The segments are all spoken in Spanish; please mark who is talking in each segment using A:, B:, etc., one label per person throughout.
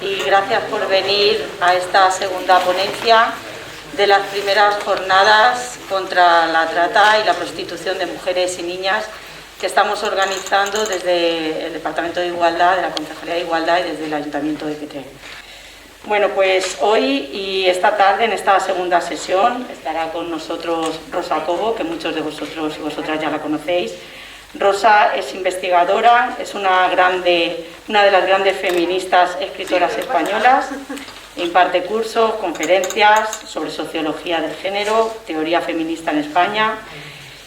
A: y gracias por venir a esta segunda ponencia de las primeras jornadas contra la trata y la prostitución de mujeres y niñas que estamos organizando desde el Departamento de Igualdad, de la Concejalía de Igualdad y desde el Ayuntamiento de Petrer. Bueno, pues hoy y esta tarde, en esta segunda sesión, estará con nosotros Rosa Cobo, que muchos de vosotros y vosotras ya la conocéis. Rosa es investigadora, es una de las grandes feministas escritoras españolas, imparte cursos, conferencias sobre sociología del género, teoría feminista en España,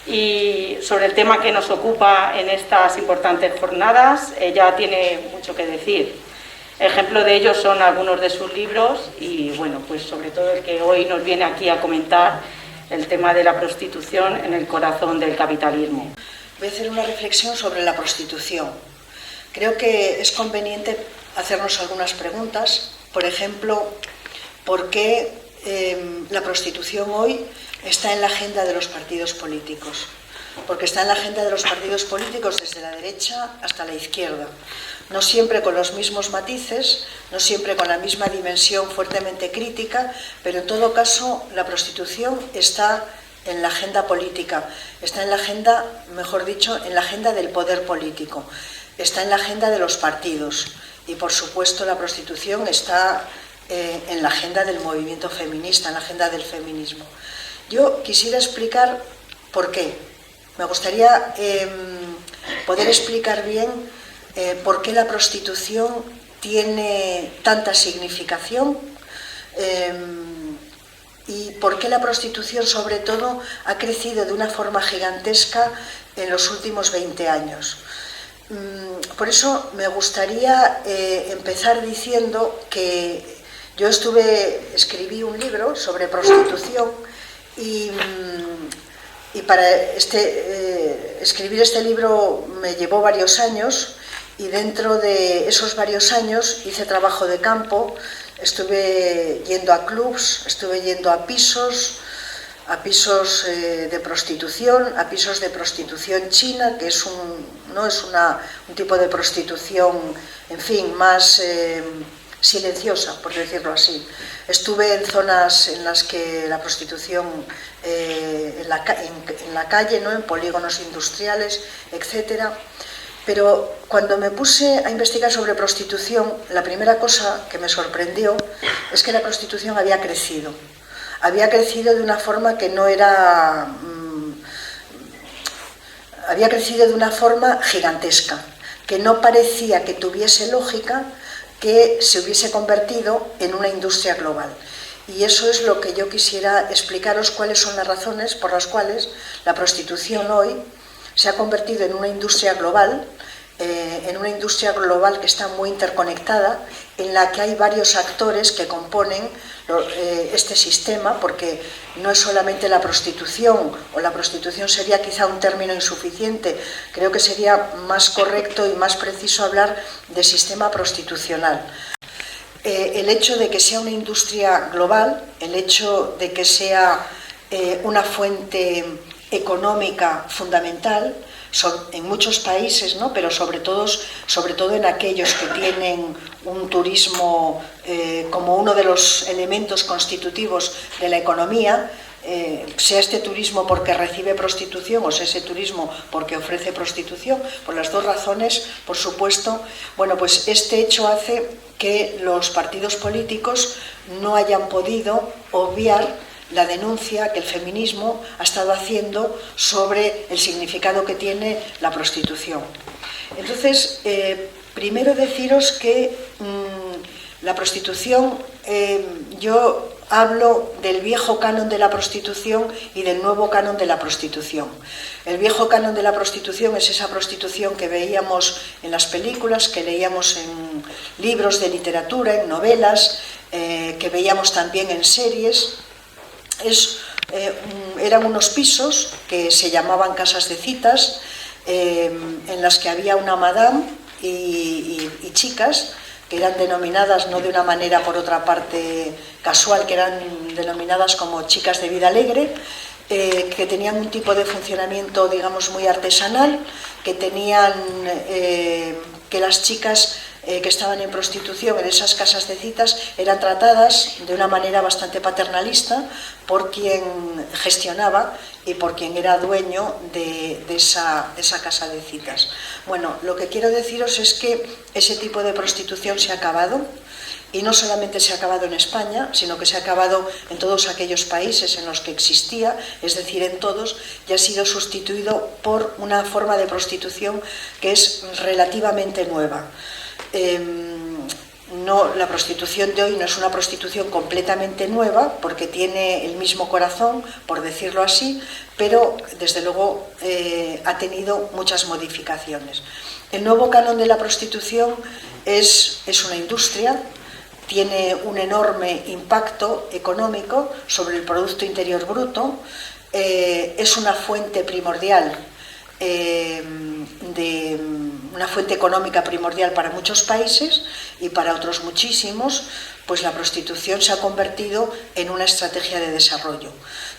A: y sobre el tema que nos ocupa en estas importantes jornadas, ella tiene mucho que decir. Ejemplo de ello son algunos de sus libros y, bueno, pues sobre todo el que hoy nos viene aquí a comentar, el tema de la prostitución en el corazón del capitalismo.
B: Voy a hacer una reflexión sobre la prostitución. Creo que es conveniente hacernos algunas preguntas. Por ejemplo, ¿por qué la prostitución hoy está en la agenda de los partidos políticos? Porque está en la agenda de los partidos políticos desde la derecha hasta la izquierda. No siempre con los mismos matices, no siempre con la misma dimensión fuertemente crítica, pero en todo caso la prostitución está en la agenda política, está en la agenda, mejor dicho, en la agenda del poder político, está en la agenda de los partidos y, por supuesto, la prostitución está en la agenda del movimiento feminista, en la agenda del feminismo. Yo quisiera explicar por qué. Me gustaría poder explicar bien por qué la prostitución tiene tanta significación y por qué la prostitución, sobre todo, ha crecido de una forma gigantesca en los últimos 20 años. Por eso me gustaría empezar diciendo que yo escribí un libro sobre prostitución y para escribir este libro me llevó varios años y dentro de esos varios años hice trabajo de campo. Estuve yendo a clubs, estuve yendo a pisos de prostitución, a pisos de prostitución china, que no es un tipo de prostitución, en fin, más silenciosa, por decirlo así. Estuve en zonas en las que la prostitución en la calle, ¿no?, en polígonos industriales, etcétera. Pero cuando me puse a investigar sobre prostitución, la primera cosa que me sorprendió es que la prostitución había crecido. Había crecido de una forma que no era... había crecido de una forma gigantesca, que no parecía que tuviese lógica que se hubiese convertido en una industria global. Y eso es lo que yo quisiera explicaros, cuáles son las razones por las cuales la prostitución hoy se ha convertido en una industria global que está muy interconectada, en la que hay varios actores que componen este sistema, porque no es solamente la prostitución, o la prostitución sería quizá un término insuficiente. Creo que sería más correcto y más preciso hablar de sistema prostitucional. El hecho de que sea una industria global, el hecho de que sea una fuente económica fundamental, en muchos países, ¿no?, pero sobre todo en aquellos que tienen un turismo como uno de los elementos constitutivos de la economía, sea este turismo porque recibe prostitución o sea ese turismo porque ofrece prostitución, por las dos razones, por supuesto. Bueno, pues este hecho hace que los partidos políticos no hayan podido obviar la denuncia que el feminismo ha estado haciendo sobre el significado que tiene la prostitución. Entonces, primero deciros que la prostitución, yo hablo del viejo canon de la prostitución y del nuevo canon de la prostitución. El viejo canon de la prostitución es esa prostitución que veíamos en las películas, que leíamos en libros de literatura, en novelas, que veíamos también en series. Eran unos pisos que se llamaban casas de citas, en las que había una madame y chicas que eran denominadas, no de una manera por otra parte casual, que eran denominadas como chicas de vida alegre, que tenían un tipo de funcionamiento, digamos, muy artesanal, que tenían que las chicas que estaban en prostitución en esas casas de citas eran tratadas de una manera bastante paternalista por quien gestionaba y por quien era dueño de esa casa de citas. Bueno, lo que quiero deciros es que ese tipo de prostitución se ha acabado. Y no solamente se ha acabado en España, sino que se ha acabado en todos aquellos países en los que existía, es decir, en todos, y ha sido sustituido por una forma de prostitución que es relativamente nueva. La prostitución de hoy no es una prostitución completamente nueva, porque tiene el mismo corazón, por decirlo así, pero desde luego ha tenido muchas modificaciones. El nuevo canon de la prostitución es una industria. Tiene un enorme impacto económico sobre el Producto Interior Bruto, es una fuente primordial, una fuente económica primordial para muchos países y para otros muchísimos, pues la prostitución se ha convertido en una estrategia de desarrollo.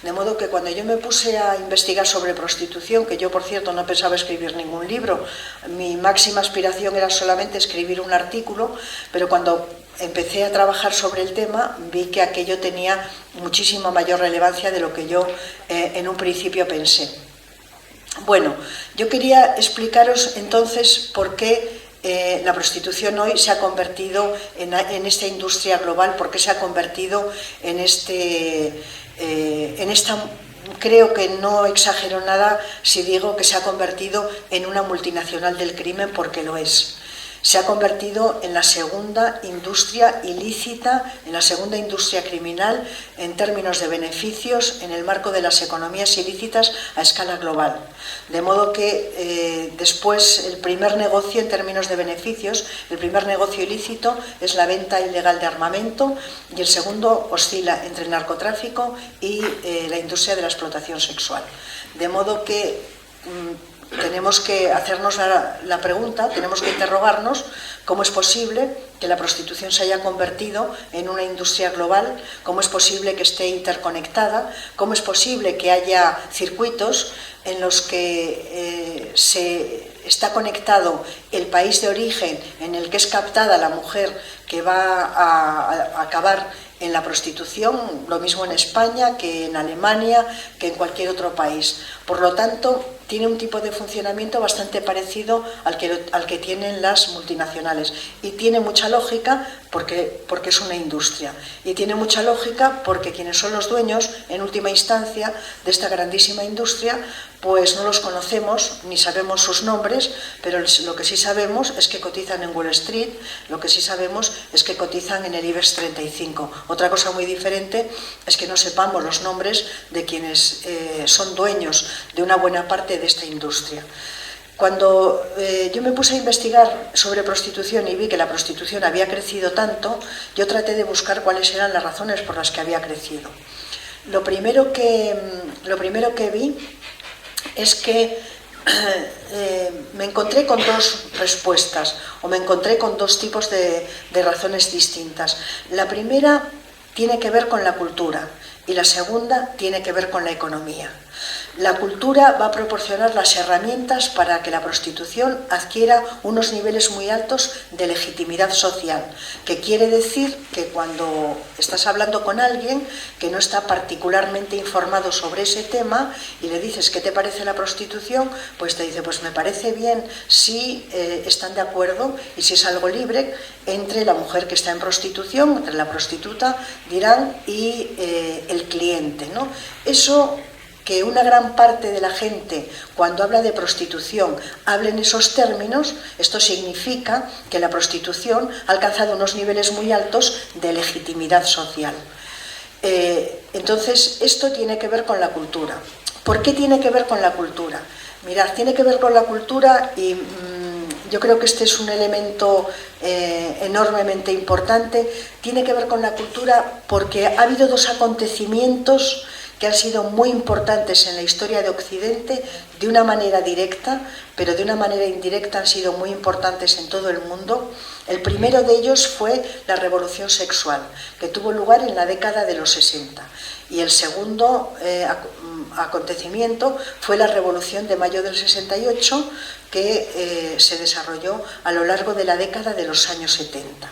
B: De modo que cuando yo me puse a investigar sobre prostitución, que yo por cierto no pensaba escribir ningún libro, mi máxima aspiración era solamente escribir un artículo, pero cuando empecé a trabajar sobre el tema vi que aquello tenía muchísima mayor relevancia de lo que yo en un principio pensé. Bueno, yo quería explicaros entonces por qué la prostitución hoy se ha convertido en esta industria global, por qué se ha convertido en esta, creo que no exagero nada si digo que se ha convertido en una multinacional del crimen, porque lo es. Se ha convertido en la segunda industria ilícita, en la segunda industria criminal en términos de beneficios en el marco de las economías ilícitas a escala global. De modo que después el primer negocio en términos de beneficios, el primer negocio ilícito es la venta ilegal de armamento y el segundo oscila entre el narcotráfico y la industria de la explotación sexual. De modo que tenemos que hacernos la pregunta, tenemos que interrogarnos cómo es posible que la prostitución se haya convertido en una industria global, cómo es posible que esté interconectada, cómo es posible que haya circuitos en los que se está conectado el país de origen en el que es captada la mujer que va a acabar en la prostitución, lo mismo en España que en Alemania, que en cualquier otro país. Por lo tanto, tiene un tipo de funcionamiento bastante parecido al que tienen las multinacionales. Y tiene mucha lógica porque es una industria. Y tiene mucha lógica porque quienes son los dueños, en última instancia, de esta grandísima industria, pues no los conocemos ni sabemos sus nombres, pero lo que sí sabemos es que cotizan en Wall Street, lo que sí sabemos es que cotizan en el IBEX 35. Otra cosa muy diferente es que no sepamos los nombres de quienes son dueños de una buena parte de esta industria. Cuando yo me puse a investigar sobre prostitución y vi que la prostitución había crecido tanto, yo traté de buscar cuáles eran las razones por las que había crecido. Lo primero que vi es que me encontré con dos respuestas, o me encontré con dos tipos de razones distintas. La primera tiene que ver con la cultura y la segunda tiene que ver con la economía. La cultura va a proporcionar las herramientas para que la prostitución adquiera unos niveles muy altos de legitimidad social, que quiere decir que cuando estás hablando con alguien que no está particularmente informado sobre ese tema y le dices ¿qué te parece la prostitución? Pues te dice, pues me parece bien si están de acuerdo y si es algo libre entre la mujer que está en prostitución, entre la prostituta, dirán, y el cliente, ¿no? Eso, que una gran parte de la gente, cuando habla de prostitución, hable en esos términos, esto significa que la prostitución ha alcanzado unos niveles muy altos de legitimidad social. Entonces, esto tiene que ver con la cultura. ¿Por qué tiene que ver con la cultura? Mirad, tiene que ver con la cultura y yo creo que este es un elemento enormemente importante. Tiene que ver con la cultura porque ha habido dos acontecimientos que han sido muy importantes en la historia de Occidente de una manera directa, pero de una manera indirecta han sido muy importantes en todo el mundo, El primero de ellos fue la revolución sexual, que tuvo lugar en la década de los 60. Y el segundo acontecimiento fue la Revolución de Mayo del 68, que se desarrolló a lo largo de la década de los años 70.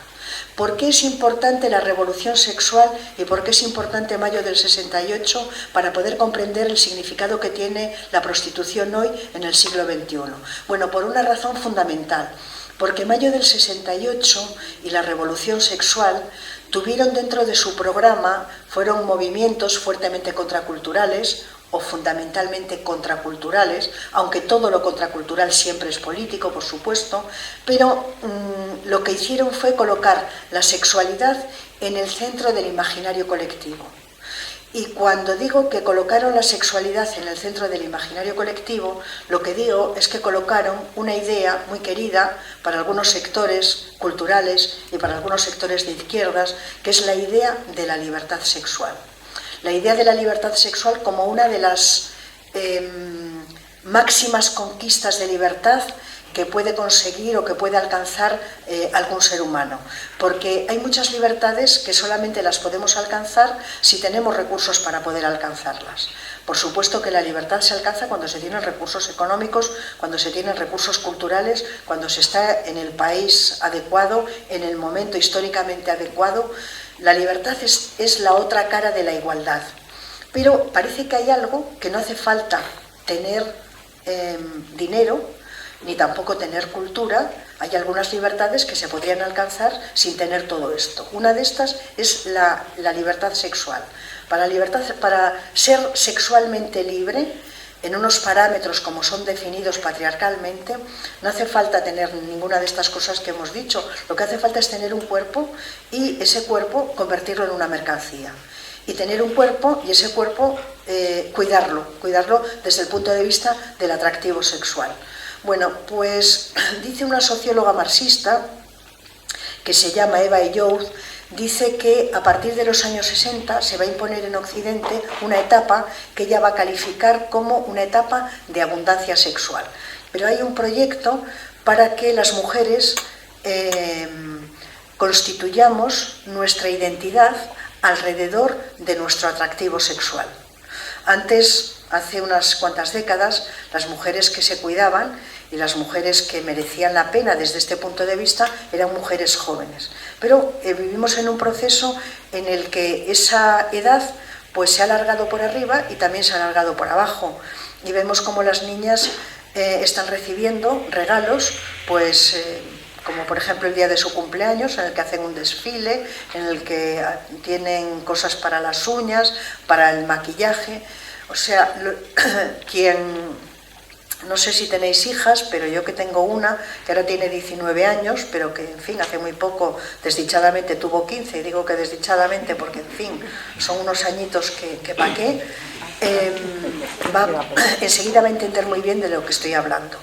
B: ¿Por qué es importante la revolución sexual y por qué es importante Mayo del 68 para poder comprender el significado que tiene la prostitución hoy en el siglo XXI? Bueno, por una razón fundamental. Porque Mayo del 68 y la revolución sexual tuvieron dentro de su programa, fueron movimientos fuertemente contraculturales o fundamentalmente contraculturales, aunque todo lo contracultural siempre es político, por supuesto, pero lo que hicieron fue colocar la sexualidad en el centro del imaginario colectivo. Y cuando digo que colocaron la sexualidad en el centro del imaginario colectivo, lo que digo es que colocaron una idea muy querida para algunos sectores culturales y para algunos sectores de izquierdas, que es la idea de la libertad sexual. La idea de la libertad sexual como una de las máximas conquistas de libertad que puede conseguir o que puede alcanzar algún ser humano. Porque hay muchas libertades que solamente las podemos alcanzar si tenemos recursos para poder alcanzarlas. Por supuesto que la libertad se alcanza cuando se tienen recursos económicos, cuando se tienen recursos culturales, cuando se está en el país adecuado, en el momento históricamente adecuado. La libertad es la otra cara de la igualdad. Pero parece que hay algo que no hace falta tener dinero, ni tampoco tener cultura. Hay algunas libertades que se podrían alcanzar sin tener todo esto. Una de estas es la libertad sexual. Para ser sexualmente libre, en unos parámetros como son definidos patriarcalmente, no hace falta tener ninguna de estas cosas que hemos dicho. Lo que hace falta es tener un cuerpo y ese cuerpo convertirlo en una mercancía. Y tener un cuerpo y ese cuerpo cuidarlo desde el punto de vista del atractivo sexual. Bueno, pues dice una socióloga marxista que se llama Eva Eyoud, dice que a partir de los años 60 se va a imponer en Occidente una etapa que ella va a calificar como una etapa de abundancia sexual. Pero hay un proyecto para que las mujeres constituyamos nuestra identidad alrededor de nuestro atractivo sexual. Antes, hace unas cuantas décadas, las mujeres que se cuidaban y las mujeres que merecían la pena desde este punto de vista eran mujeres jóvenes. Pero vivimos en un proceso en el que esa edad pues, se ha alargado por arriba y también se ha alargado por abajo. Y vemos cómo las niñas están recibiendo regalos, pues como por ejemplo el día de su cumpleaños, en el que hacen un desfile, en el que tienen cosas para las uñas, para el maquillaje. O sea, no sé si tenéis hijas, pero yo que tengo una, que ahora tiene 19 años, pero que, en fin, hace muy poco, desdichadamente, tuvo 15, y digo que desdichadamente porque, en fin, son unos añitos que pa' qué, enseguida va a entender muy bien de lo que estoy hablando.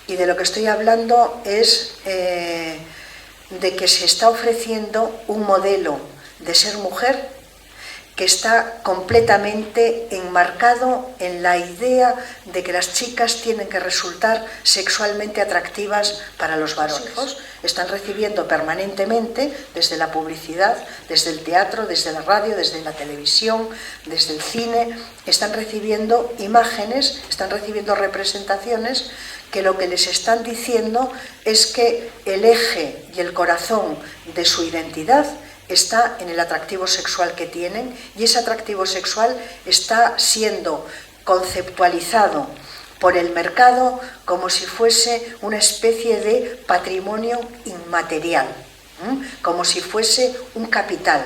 B: Y de lo que estoy hablando es de que se está ofreciendo un modelo de ser mujer que está completamente enmarcado en la idea de que las chicas tienen que resultar sexualmente atractivas para los varones. Están recibiendo permanentemente, desde la publicidad, desde el teatro, desde la radio, desde la televisión, desde el cine, están recibiendo imágenes, están recibiendo representaciones que lo que les están diciendo es que el eje y el corazón de su identidad está en el atractivo sexual que tienen, y ese atractivo sexual está siendo conceptualizado por el mercado como si fuese una especie de patrimonio inmaterial, como si fuese un capital,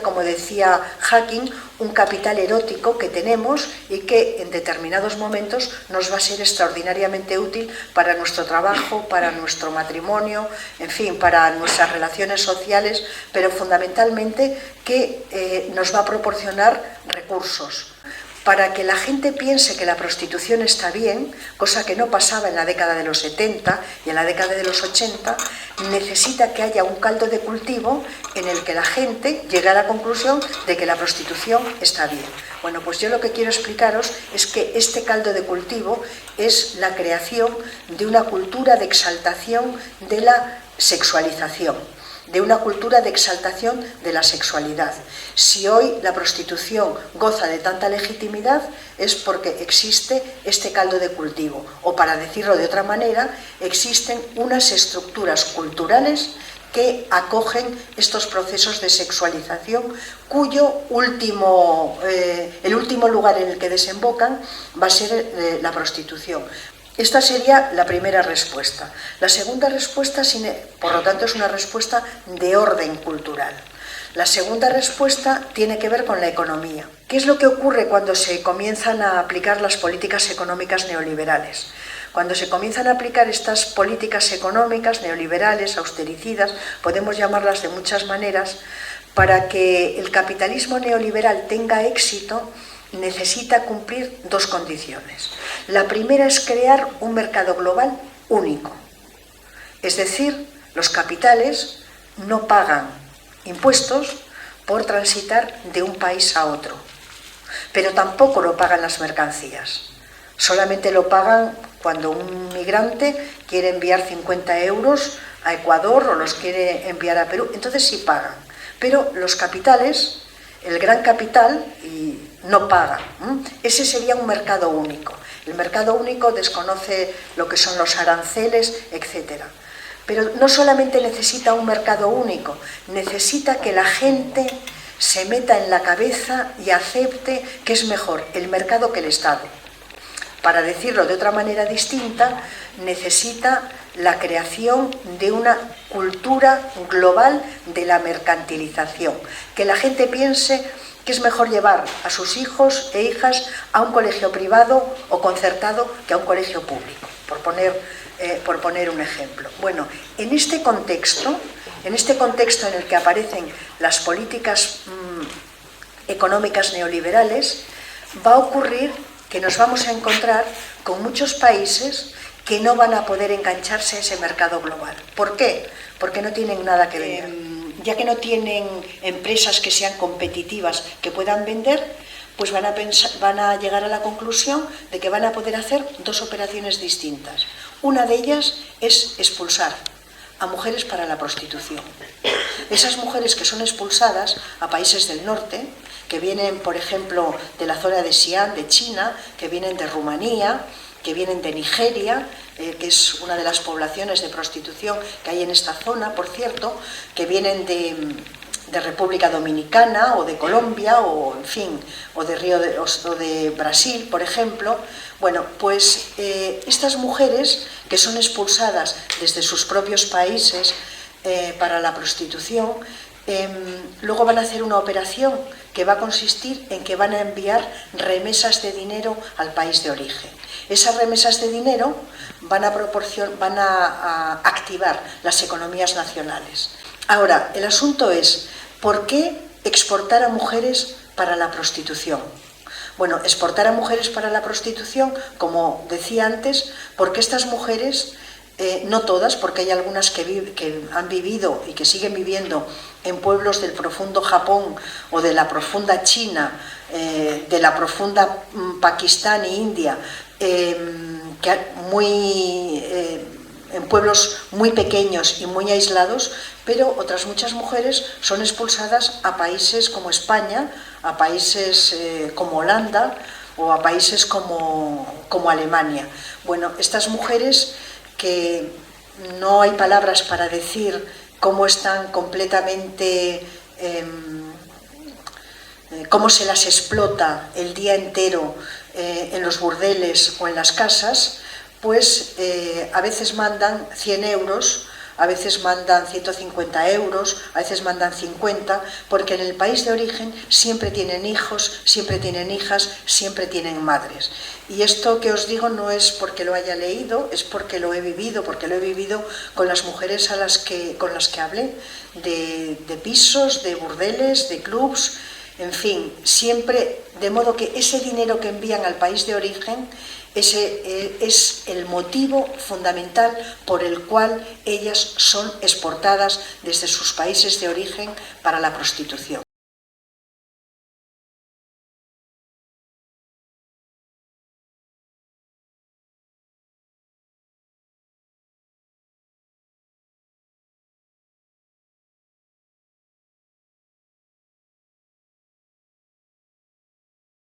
B: como decía Hacking, un capital erótico que tenemos y que en determinados momentos nos va a ser extraordinariamente útil para nuestro trabajo, para nuestro matrimonio, en fin, para nuestras relaciones sociales, pero fundamentalmente que nos va a proporcionar recursos. para que la gente piense que la prostitución está bien, cosa que no pasaba en la década de los 70 y en la década de los 80, necesita que haya un caldo de cultivo en el que la gente llegue a la conclusión de que la prostitución está bien. Bueno, pues yo lo que quiero explicaros es que este caldo de cultivo es la creación de una cultura de exaltación de la sexualización, de una cultura de exaltación de la sexualidad. Si hoy la prostitución goza de tanta legitimidad es porque existe este caldo de cultivo, o para decirlo de otra manera, existen unas estructuras culturales que acogen estos procesos de sexualización, cuyo el último lugar en el que desembocan va a ser la prostitución. Esta sería la primera respuesta. La segunda respuesta, por lo tanto, es una respuesta de orden cultural. La segunda respuesta tiene que ver con la economía. ¿Qué es lo que ocurre cuando se comienzan a aplicar las políticas económicas neoliberales? Cuando se comienzan a aplicar estas políticas económicas neoliberales, austericidas, podemos llamarlas de muchas maneras, para que el capitalismo neoliberal tenga éxito, necesita cumplir dos condiciones. La primera es crear un mercado global único. Es decir, los capitales no pagan impuestos por transitar de un país a otro, pero tampoco lo pagan las mercancías. Solamente lo pagan cuando un migrante quiere enviar 50 euros a Ecuador o los quiere enviar a Perú, entonces sí pagan. Pero los capitales, el gran capital, no paga. Ese sería un mercado único. El mercado único desconoce lo que son los aranceles, etc. Pero no solamente necesita un mercado único, necesita que la gente se meta en la cabeza y acepte que es mejor el mercado que el Estado. Para decirlo de otra manera distinta, necesita la creación de una cultura global de la mercantilización. Que la gente piense que es mejor llevar a sus hijos e hijas a un colegio privado o concertado que a un colegio público, por poner un ejemplo. Bueno, en este contexto en el que aparecen las políticas económicas neoliberales, va a ocurrir que nos vamos a encontrar con muchos países que no van a poder engancharse a ese mercado global. ¿Por qué? Porque no tienen nada que vender. Ya que no tienen empresas que sean competitivas, que puedan vender, pues van a llegar a la conclusión de que van a poder hacer dos operaciones distintas. Una de ellas es expulsar a mujeres para la prostitución. Esas mujeres que son expulsadas a países del norte, que vienen, por ejemplo, de la zona de Xi'an, de China, que vienen de Rumanía, que vienen de Nigeria, que es una de las poblaciones de prostitución que hay en esta zona, por cierto, que vienen de República Dominicana o de Colombia o, en fin, o de Brasil, por ejemplo. Bueno, pues estas mujeres que son expulsadas desde sus propios países para la prostitución, luego van a hacer una operación que va a consistir en que van a enviar remesas de dinero al país de origen. Esas remesas de dinero van a activar las economías nacionales. Ahora, el asunto es, ¿por qué exportar a mujeres para la prostitución? Bueno, exportar a mujeres para la prostitución, como decía antes, porque estas mujeres, no todas, porque hay algunas que han vivido y que siguen viviendo en pueblos del profundo Japón o de la profunda China, de la profunda Pakistán e India, en pueblos muy pequeños y muy aislados, pero otras muchas mujeres son expulsadas a países como España, a países como Holanda o a países como Alemania. Bueno, estas mujeres, que no hay palabras para decir cómo están completamente, cómo se las explota el día entero en los burdeles o en las casas, pues a veces mandan 100 euros, a veces mandan 150 euros, a veces mandan 50, porque en el país de origen siempre tienen hijos, siempre tienen hijas, siempre tienen madres. Y esto que os digo no es porque lo haya leído, es porque lo he vivido con las mujeres con las que hablé, de pisos, de burdeles, de clubs, en fin, siempre, de modo que ese dinero que envían al país de origen, ese es el motivo fundamental por el cual ellas son exportadas desde sus países de origen para la prostitución.